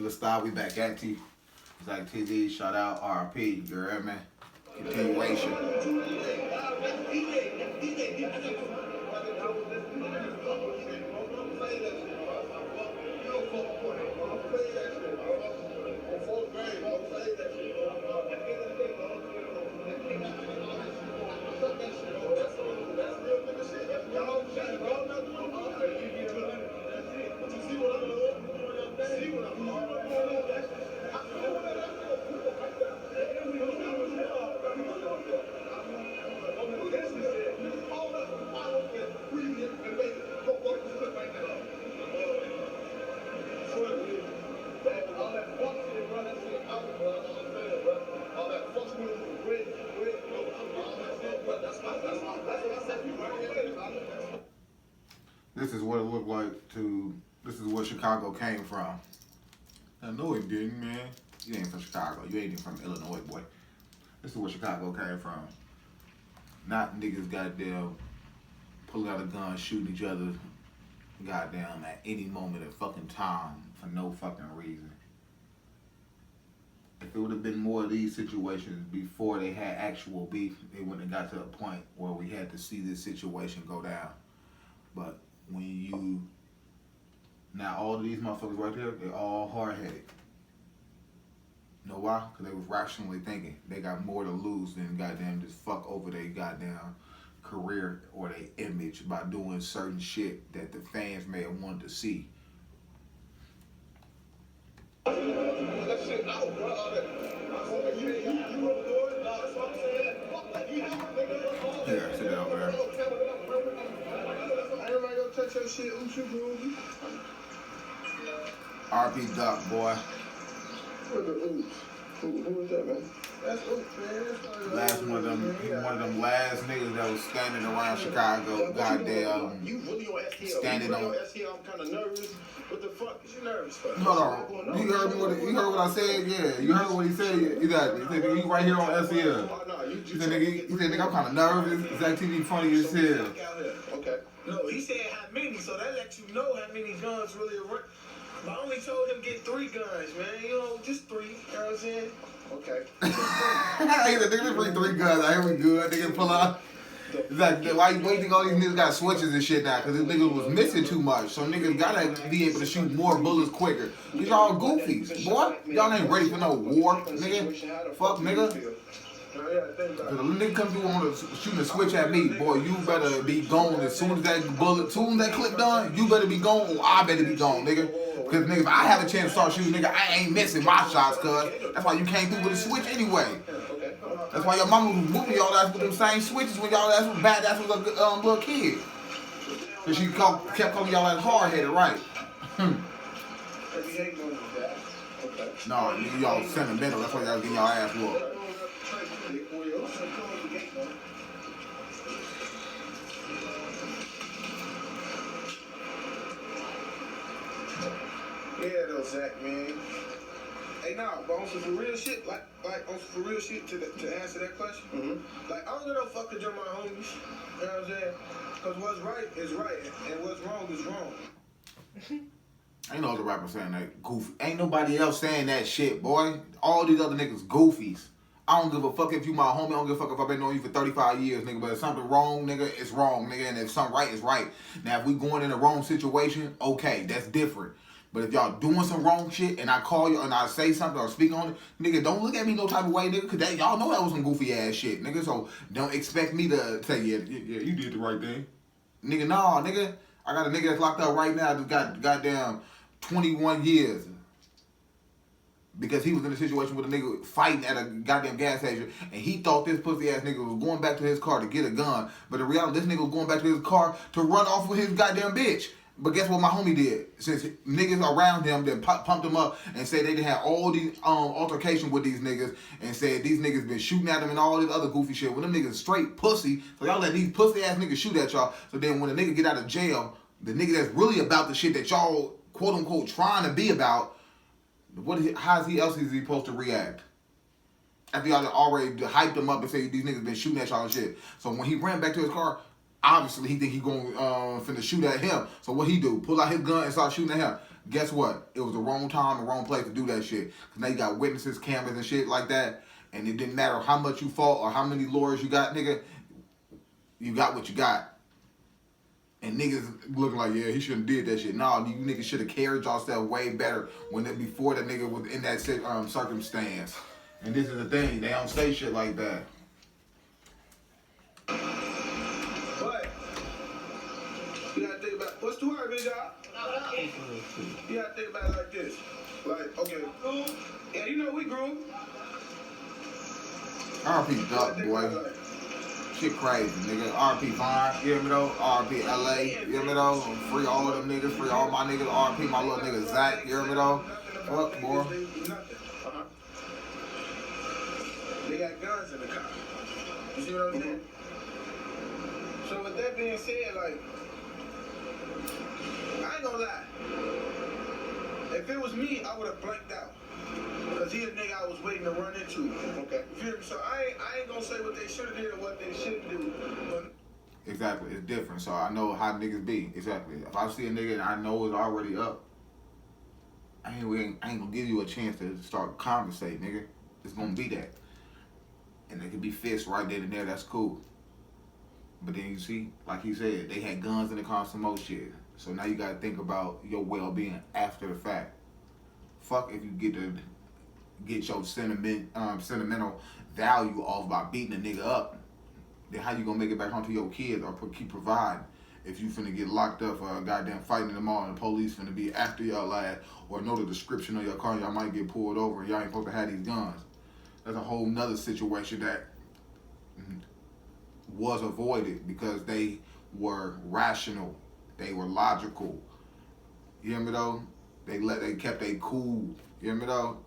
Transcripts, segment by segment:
Good style, we back at you. Zach TV, shout out RP, you heard me? Continuation. This is what it looked like this is where Chicago came from. I know it didn't, man. You ain't from Chicago. You ain't even from Illinois, boy. This is where Chicago came from. Not niggas goddamn pulling out a gun, shooting each other goddamn at any moment of fucking time for no fucking reason. If it would have been more of these situations before they had actual beef, it wouldn't have got to a point where we had to see this situation go down. But now all of these motherfuckers right there, they're all hard-headed. You know why? Because they was rationally thinking. They got more to lose than goddamn just fuck over their goddamn career or their image by doing certain shit that the fans may have wanted to see. Yeah, sit down over there. Everybody go touch your shit, RP Duck, boy. Who is that, man? That's Oops, man. One of them last niggas that was standing around Chicago, goddamn, You really on STL? standing you on. STL? I'm kind of nervous. What the fuck is you nervous for? Hold on. You heard what I said? Yeah, you heard what he said? Exactly. He said, nigga, you right here on SEL. He said, nigga, I'm kind of nervous. Zach TV funny as hell. Okay. No, he said how many, so that lets you know how many guns really are. I only told him get 3 guns, man. You know, just 3. You know what I'm saying? Okay. He said, nigga, just bring 3 guns. I hear we good. Nigga, pull up. Like, why you think all these niggas got switches and shit now? Because this nigga was missing too much. So niggas gotta be able to shoot more bullets quicker. These all goofies, boy. Y'all ain't ready for no war, nigga. Fuck, nigga. If a nigga come through on shooting a switch at me, boy, you better be gone as soon as that clip done. You better be gone, or I better be gone, nigga. Because nigga, if I have a chance to start shooting, nigga, I ain't missing my shots, cuz. That's why you came through with a switch anyway. That's why your mama was whooping y'all ass with them same switches when y'all ass was bad ass was a little kid. Cause she kept calling y'all ass hard-headed, right? No, y'all sentimental. That's why y'all getting y'all ass whooped. Yeah, though, Zach, man. Hey, nah, but on some for real shit, like on some for real shit to answer that question. Like, I don't give no fuck with my homies. You know what I'm saying? Because what's right is right, and what's wrong is wrong. Ain't no other rapper saying that goofy. Ain't nobody else saying that shit, boy. All these other niggas goofies. I don't give a fuck if you my homie. I don't give a fuck if I've been knowing you for 35 years, nigga. But if something wrong, nigga, it's wrong, nigga. And if something right, it's right. Now, if we going in the wrong situation, okay, that's different. But if y'all doing some wrong shit and I call you and I say something or speak on it, nigga, don't look at me no type of way, nigga, because y'all know that was some goofy ass shit, nigga. So don't expect me to say, yeah, you did the right thing. Nigga, nah, nigga. I got a nigga that's locked up right now that got goddamn 21 years. Because he was in a situation with a nigga fighting at a goddamn gas station, and he thought this pussy ass nigga was going back to his car to get a gun. But in reality, this nigga was going back to his car to run off with his goddamn bitch. But guess what my homie did? Since niggas around him that pumped him up and said they done had all these altercations with these niggas and said these niggas been shooting at them and all this other goofy shit. When them niggas straight pussy, so y'all let these pussy ass niggas shoot at y'all. So then when the nigga get out of jail, the nigga that's really about the shit that y'all quote unquote trying to be about, how is he supposed to react? After y'all already hyped him up and said these niggas been shooting at y'all and shit. So when he ran back to his car, Obviously, he think he going finna shoot at him. So what he do? Pull out his gun and start shooting at him. Guess what? It was the wrong time, the wrong place to do that shit. Cause now you got witnesses, cameras, and shit like that. And it didn't matter how much you fought or how many lawyers you got, nigga. You got what you got. And niggas looking like, yeah, he shouldn't did that shit. No, you niggas should have carried yourself way better before the nigga was in that circumstance. And this is the thing, they don't say shit like that. But you gotta think about what's too hard, big dog? You gotta think about it like this. Like, okay, yeah, you know we grew. RP Duck, boy. Shit crazy, nigga. RP Fine, you hear me though? RP LA, you hear me though? Free all them niggas, free all my niggas. RP my little nigga Zach, you hear me though? Fuck, boy. They got guns in the car. You see what I'm saying? So with that being said, like, I ain't gonna lie. If it was me, I would have blanked out. Because he a nigga I was waiting to run into. Okay. You feel me? So I ain't gonna say what they should have did or what they shouldn't do. But Exactly, it's different. So I know how niggas be. Exactly. If I see a nigga and I know it's already up, I ain't gonna give you a chance to start conversating, nigga. It's gonna be that. And it could be fixed right then and there, that's cool. But then you see, like he said, they had guns in the car, some more shit. So now you gotta think about your well-being after the fact. Fuck if you get your sentimental value off by beating a nigga up. Then how you gonna make it back home to your kids or keep providing if you finna get locked up for a goddamn fighting in the mall and the police finna be after y'all ass or know the description of your car, y'all might get pulled over and y'all ain't supposed to have these guns. That's a whole nother situation that was avoided because they were rational, they were logical. You hear me though? They kept a cool. You hear me though?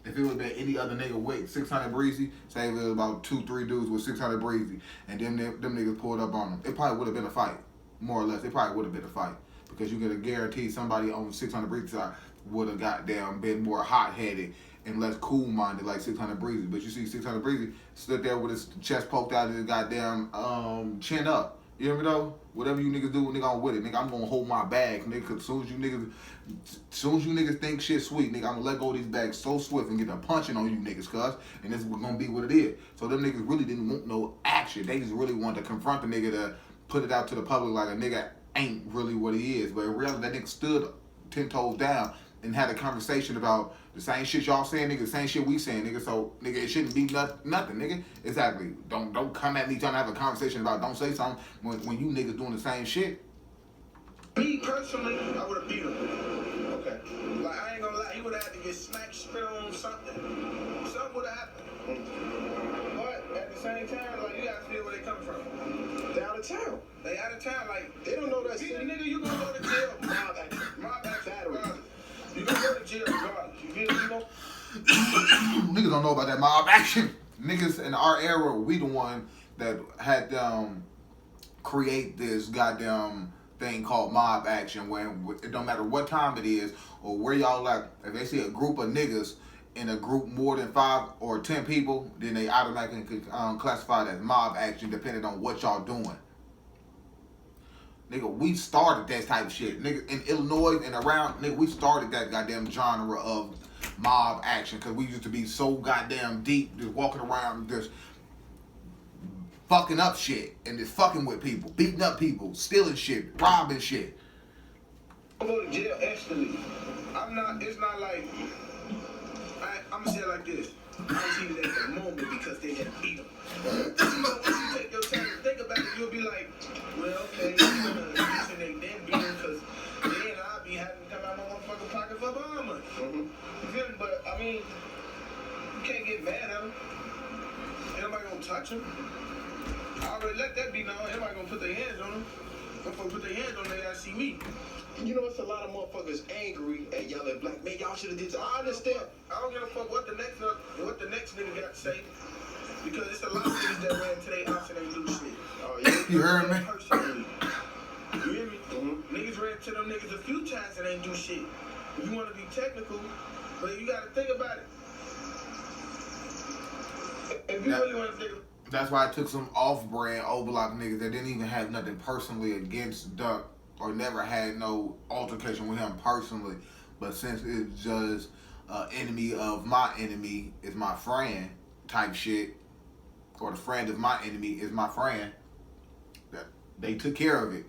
If it would have been any other nigga with 600 breezy, say it was about 2-3 dudes with 600 breezy, and them niggas pulled up on them, it probably would have been a fight, more or less. It probably would have been a fight because you could guarantee somebody on 600 breezy side would have goddamn been more hot-headed and less cool-minded like 600 breezy. But you see 600 breezy stood there with his chest poked out and his goddamn chin up. You hear me though? Whatever you niggas do, nigga, I'm with it. Nigga, I'm gonna hold my bag, nigga, cause as soon as you niggas think shit sweet, nigga, I'm gonna let go of these bags so swift and get a punching on you niggas, cuz. And this is gonna be what it is. So them niggas really didn't want no action. They just really wanted to confront the nigga to put it out to the public like a nigga ain't really what he is. But in reality, that nigga stood 10 toes down and had a conversation about the same shit y'all saying, nigga, the same shit we saying, nigga. So, nigga, it shouldn't be nothing, nigga. Exactly. Don't come at me trying to have a conversation about don't say something when you niggas doing the same shit. me personally, I would have beat him. Okay. Like, I ain't gonna lie, he would have had to get smacked, spit on something. Something would have happened. But at the same time, like, you gotta feel where they coming from. They out of town. They out of town. Like, they don't know that shit. Nigga, you gonna go to jail. Mob action. You gonna go to jail regardless. You feel me? You know? Niggas don't know about that mob action. Niggas in our era, we the one that had them create this goddamn thing called mob action when it don't matter what time it is or where y'all at. If they see a group of niggas in a group more than 5 or 10 people, then they automatically classified as mob action depending on what y'all doing. Nigga, we started that type of shit. Nigga, in Illinois and around, nigga, we started that goddamn genre of mob action because we used to be so goddamn deep, just walking around, just fucking up shit and just fucking with people, beating up people, stealing shit, robbing shit. I'm gonna go to jail instantly. It's not like, I'm gonna say it like this. I see it at the moment because they had beat them. Once you take your time to think about it, you'll be like, well, okay, and they then beat them because then I'll be having to come out my motherfucking pocket for bond money. You feel me? But, I mean, you can't get mad at them. Ain't nobody gonna touch them. I already let that be known. Everybody gonna put their hands on them. Motherfuckers put their hands on them, they gotta see me. You know, it's a lot of motherfuckers angry at y'all and black, man, y'all should have did this. I understand. I don't give a fuck what the next nigga got to say. Because it's a lot of niggas that ran to their house and ain't do shit. Oh, yeah. You heard me? Personally. You hear me? Niggas ran to them niggas a few times and ain't do shit. If you want to be technical, but you got to think about it. If you really want to think That's why I took some off-brand overlock niggas that didn't even have nothing personally against Duck or never had no altercation with him personally. But since it's just enemy of my enemy is my friend type shit, or the friend of my enemy is my friend, that they took care of it.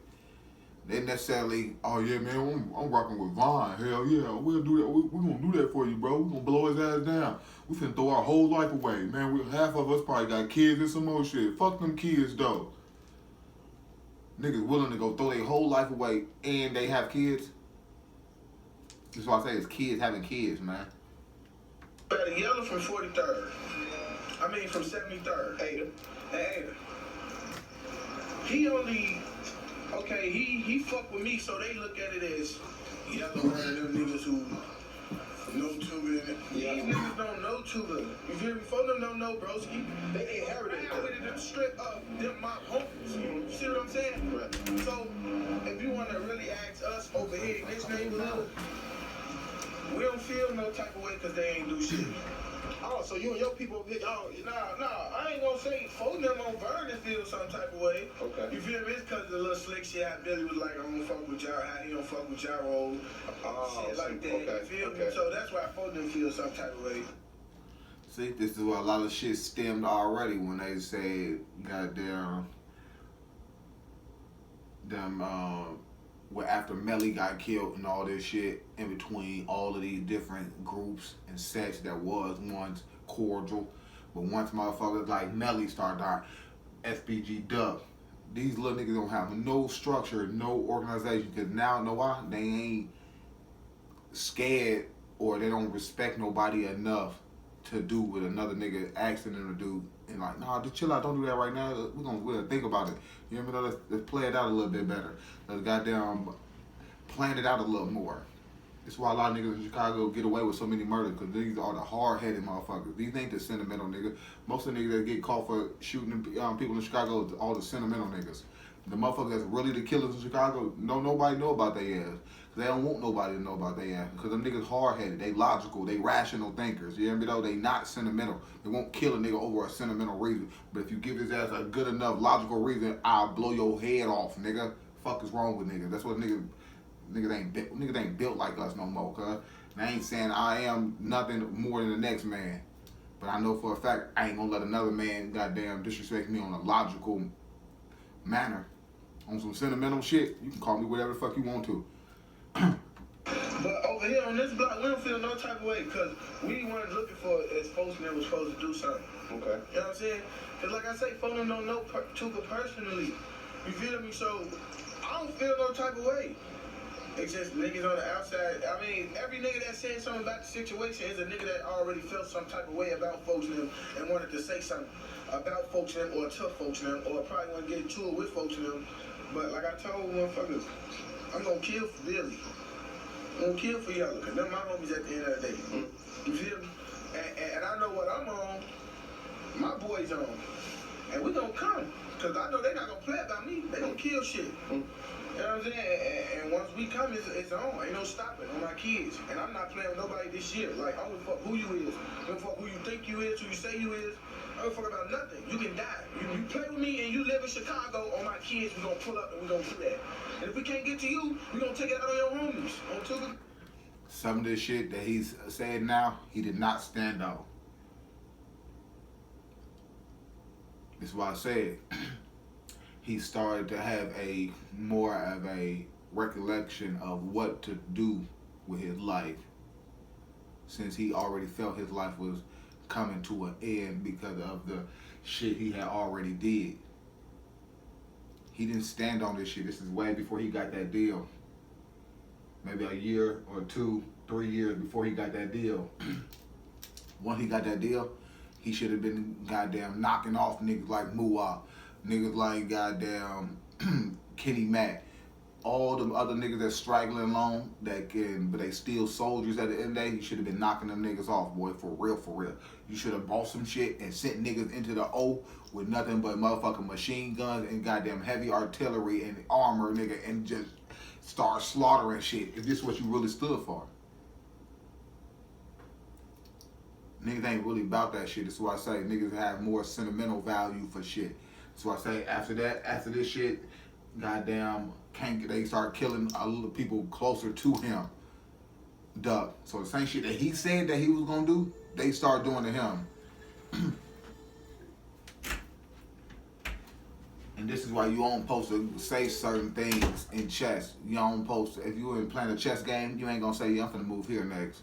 They didn't necessarily, oh yeah, man, I'm rocking with Vaughn. Hell yeah, we'll do that. We're gonna do that for you, bro. We're gonna blow his ass down. We finna throw our whole life away. Man, half of us probably got kids and some more shit. Fuck them kids, though. Niggas willing to go throw their whole life away and they have kids. That's why I say it's kids having kids, man. Better yellow from 43rd. I mean from 73rd. Ada. Ada. He only... Okay, he fuck with me, so they look at it as yellow random niggas who know Tuga in it. Yeah. These niggas don't know Tuga. You feel me? Folks them don't know broski. They inherited it. Them straight up, them my homies. You see what I'm saying? Right. So, if you want to really ask us over here in this neighborhood, we don't feel no type of way because they ain't do shit. Oh, so you and your people over here, nah, I ain't gonna say folks them on Vernon feel some type of way. Okay. You feel me? It's because the little slick shit how Billy was like, I'm gonna fuck with y'all, how he don't fuck with y'all old shit like that. Okay. You feel me? So that's why folks them feel some type of way. See, this is where a lot of shit stemmed already when they say, goddamn, where after Melly got killed and all this shit, in between all of these different groups and sets that was once cordial, but once motherfuckers like Melly start dying, FBG Duck, these little niggas don't have no structure, no organization, because now, know why? They ain't scared or they don't respect nobody enough to do what another nigga asking them to do. And like, nah, just chill out, don't do that right now. We're gonna think about it. You know what I mean? Let's play it out a little bit better. Let's goddamn plan it out a little more. That's why a lot of niggas in Chicago get away with so many murders, because these are the hard-headed motherfuckers. These ain't the sentimental niggas. Most of the niggas that get caught for shooting people in Chicago is all the sentimental niggas. The motherfuckers that's really the killers in Chicago, nobody know about their ass. They don't want nobody to know about their ass. Because them niggas hard-headed, they logical, they rational thinkers. You know what I mean? They not sentimental. They won't kill a nigga over a sentimental reason. But if you give his ass a good enough logical reason, I'll blow your head off, nigga. Fuck is wrong with niggas? That's what niggas ain't built like us no more, cuz. And I ain't saying I am nothing more than the next man. But I know for a fact I ain't gonna let another man goddamn disrespect me on a logical manner. On some sentimental shit, you can call me whatever the fuck you want to. But over here on this block, we don't feel no type of way because we weren't looking for it as folks that was supposed to do something. Okay. You know what I'm saying? Because like I say, folks don't know Tuka personally. You feel me? So I don't feel no type of way. It's just niggas on the outside. I mean, every nigga that said something about the situation is a nigga that already felt some type of way about folks and them and wanted to say something about folks and them or to folks and them or probably want to get into it with folks and them. But like I told motherfuckers, I'm gonna kill for Billy. I'm gonna kill for y'all, because they're my homies at the end of the day. You feel me? And I know what I'm on, my boys on. And we gonna come, because I know they're not gonna play about me. They gonna kill shit. You know what I'm saying? And once we come, it's on. Ain't no stopping on my kids. And I'm not playing with nobody this year. Like, I don't give a fuck who you is. I don't give a fuck who you think you is, who you say you is. I don't fuck about nothing. You can die. You play with me and you live in Chicago, on my kids, we gonna pull up and we gonna do that. And if we can't get to you, we gonna take it out on your homies. On Tuga. Some of this shit that he's saying now, he did not stand out. That's why I said he started to have a more of a recollection of what to do with his life, since he already felt his life was coming to an end because of the shit he had already did. He didn't stand on this shit. This is way before he got that deal. Maybe a year or 2, 3 years before he got that deal. Once he got that deal, he should have been goddamn knocking off niggas like Muwop, niggas like goddamn Kenny Mack, all them other niggas that's straggling along that can, but they still soldiers at the end of the day. He should have been knocking them niggas off, boy, for real, for real. You should have bought some shit and sent niggas into the O with nothing but motherfucking machine guns and goddamn heavy artillery and armor, nigga, and just start slaughtering shit if this is what you really stood for. Niggas ain't really about that shit. That's why I say niggas have more sentimental value for shit. That's why I say after this shit, goddamn, they start killing a little people closer to him. Duck. So the same shit that he said that he was gonna do, they start doing to him. And this is why you don't supposed to say certain things in chess. You don't supposed to, if you were playing a chess game, you ain't gonna say, yeah, I'm finna move here next.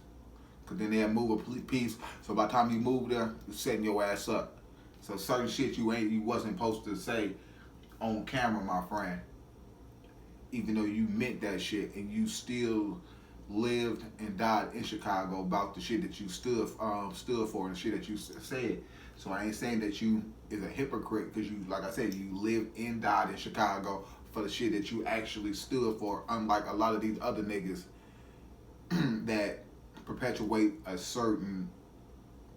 Cause then they'll move a piece. So by the time you move there, you're setting your ass up. So certain shit you wasn't supposed to say on camera, my friend. Even though you meant that shit and you still lived and died in Chicago about the shit that you stood for and the shit that you said. So I ain't saying that you is a hypocrite because you, like I said, you lived and died in Chicago for the shit that you actually stood for, unlike a lot of these other niggas that perpetuate a certain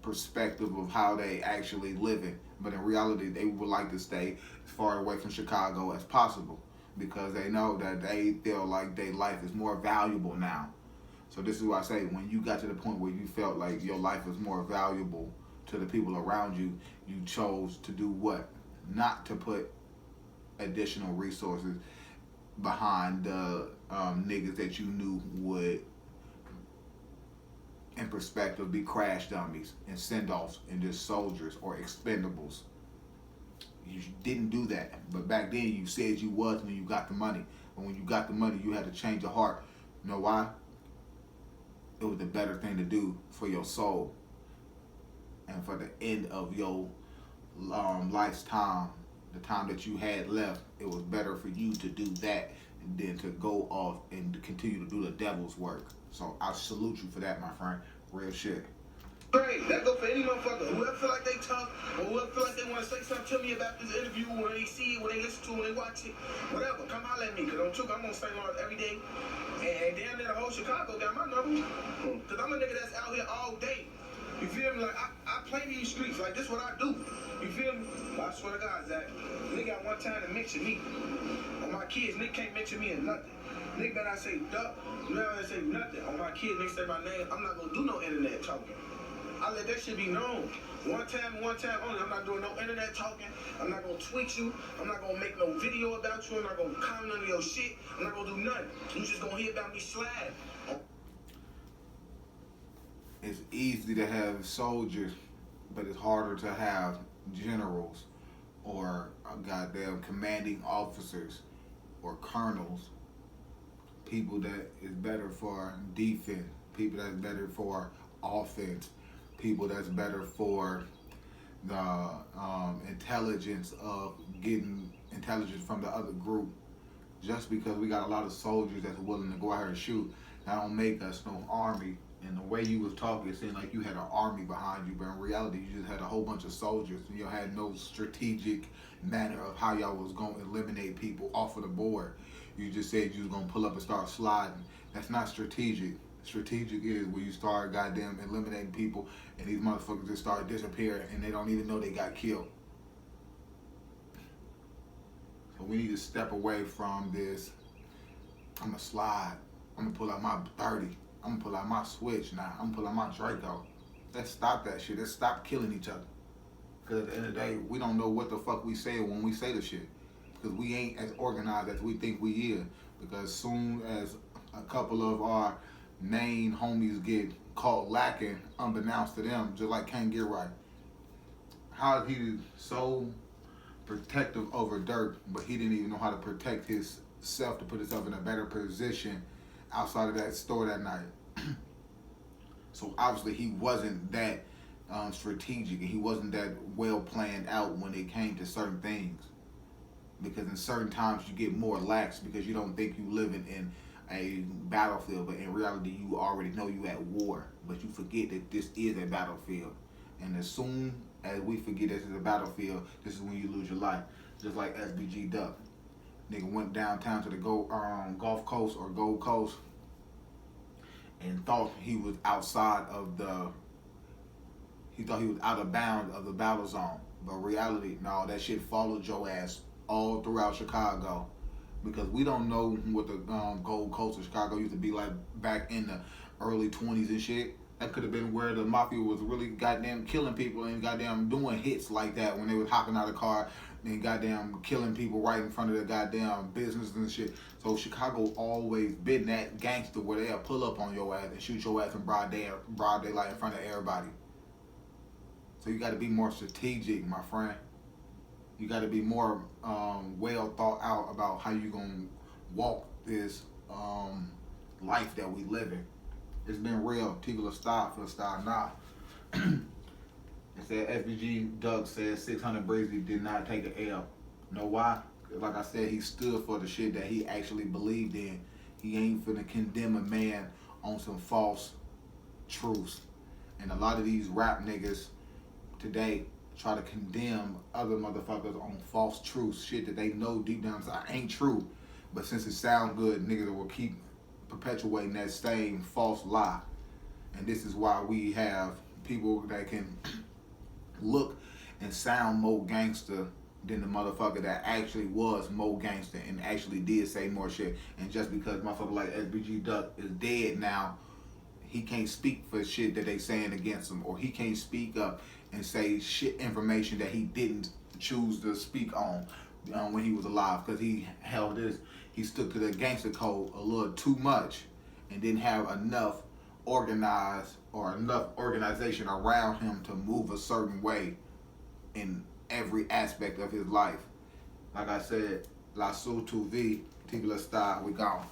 perspective of how they actually living. But in reality, they would like to stay as far away from Chicago as possible because they know that they feel like their life is more valuable now. So this is why I say, when you got to the point where you felt like your life was more valuable to the people around you, you chose to do what? Not to put additional resources behind the niggas that you knew would, in perspective, be crash dummies and send-offs and just soldiers or expendables. You didn't do that. But back then, you said you was when you got the money. But when you got the money, you had to change your heart. You know why? It was the better thing to do for your soul and for the end of your life's time, the time that you had left. It was better for you to do that than to go off and continue to do the devil's work. So I salute you for that, my friend. Real shit. Great. That go for any motherfucker. Whoever feel like they tough, or whoever feel like they want to say something to me about this interview, when they see it, when they listen to it, when they watch it, whatever. Come holler at me, because I'm going to stay on every day. And damn near the whole Chicago got my number. Because I'm a nigga that's out here all day. You feel me? Like, I play these streets. Like, this what I do. You feel me? I swear to God, Zach. Nigga got one time to mention me. On my kids, nigga can't mention me in nothing. Nigga better not say duck. You better not say nothing. On my kids, nigga say my name. I'm not going to do no internet talking. I let that shit be known. One time only. I'm not doing no internet talking. I'm not gonna tweet you. I'm not gonna make no video about you. I'm not gonna comment on your shit. I'm not gonna do nothing. You just gonna hear about me slide. It's easy to have soldiers, but it's harder to have generals or goddamn commanding officers or colonels. People that is better for defense. People that's better for offense. People that's better for the intelligence of getting intelligence from the other group. Just because we got a lot of soldiers that's willing to go out here and shoot, that don't make us no army. And the way you was talking, it seemed like you had an army behind you, but in reality, you just had a whole bunch of soldiers, and you had no strategic manner of how y'all was going to eliminate people off of the board. You just said you was going to pull up and start sliding. That's not strategic. Strategic is where you start goddamn eliminating people and these motherfuckers just start disappearing and they don't even know they got killed. So we need to step away from this. I'm gonna slide. I'm gonna pull out my 30. I'm gonna pull out my switch now. I'm gonna pull out my Draco. Let's stop that shit. Let's stop killing each other. Because at the end of the day, we don't know what the fuck we say when we say the shit. Because we ain't as organized as we think we is. Because soon as a couple of our main homies get caught lacking, unbeknownst to them, just like Can't Get Right. How is he so protective over Dirk, but he didn't even know how to protect himself to put himself in a better position outside of that store that night? So obviously he wasn't that strategic and he wasn't that well planned out when it came to certain things. Because in certain times you get more lax because you don't think you living in a battlefield, but in reality you already know you at war, but you forget that this is a battlefield. And as soon as we forget this is a battlefield, this is when you lose your life. Just like FBG Duck. Nigga went downtown to the Gulf Coast or Gold Coast and thought he was outside of he thought he was out of bounds of the battle zone. But reality, no, that shit followed your ass all throughout Chicago. Because we don't know what the Gold Coast of Chicago used to be like back in the early 20s and shit. That could have been where the mafia was really goddamn killing people and goddamn doing hits like that when they was hopping out of the car and goddamn killing people right in front of their goddamn business and shit. So Chicago always been that gangster where they'll pull up on your ass and shoot your ass in broad daylight in front of everybody. So you got to be more strategic, my friend. You got to be more well thought out about how you gonna walk this life that we live in. It's been real. People are starved for the star now. It said FBG Duck said 600 Breezy did not take an L. Know why? Like I said, he stood for the shit that he actually believed in. He ain't finna condemn a man on some false truths. And a lot of these rap niggas today try to condemn other motherfuckers on false truths, shit that they know deep down inside ain't true. But since it sound good, niggas will keep perpetuating that same false lie. And this is why we have people that can look and sound more gangster than the motherfucker that actually was more gangster and actually did say more shit. And just because motherfucker like FBG Duck is dead now, he can't speak for shit that they saying against him, or he can't speak up and say shit information that he didn't choose to speak on when he was alive, because he held this. He stuck to the gangster code a little too much and didn't have enough organized or enough organization around him to move a certain way in every aspect of his life. Like I said, La Su Tu Vi, Tibula Star, we gone.